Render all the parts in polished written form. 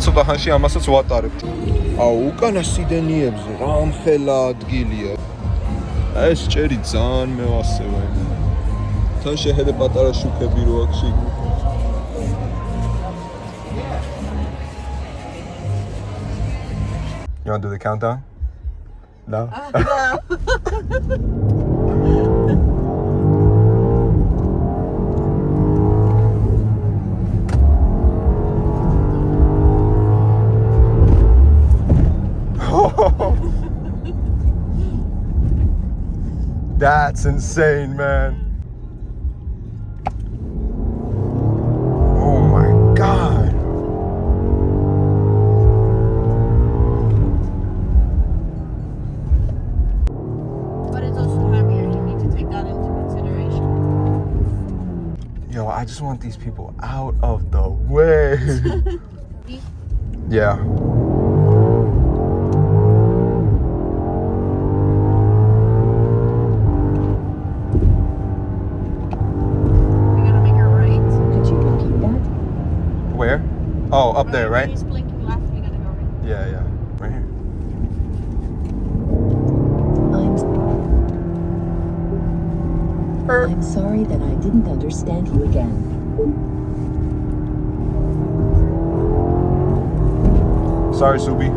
ცოტა ხანში ამასაც ვატარებ. აუ, უკანა სიდენიებზე რა ამხელა ადგილია. ეს ჭერი ძალიან მევასება. თან შეხედე პატარა შუქები რო აქვს იქ. You want to do the countdown? No? No. That's insane, man. Oh my God. But it's also heavier. You need to take that into consideration. Yo, I just want these people out of the way. Yeah. Where? Oh, up there, right? He's blinking left. We gotta go right. Yeah, yeah. Right here. I'm sorry that I didn't understand you again. Sorry, Subi.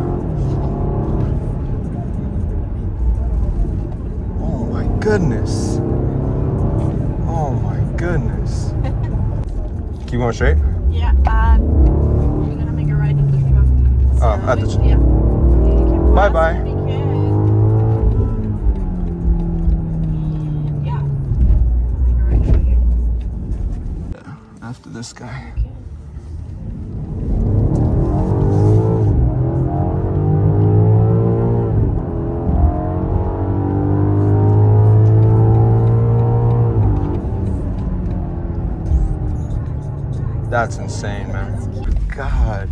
Oh my goodness. Oh my goodness. Keep going straight? Yeah, we're gonna make a right into the traffic. Oh, at the... Yeah. Bye-bye. Yeah. Make a right over here. After this guy. That's insane, man. God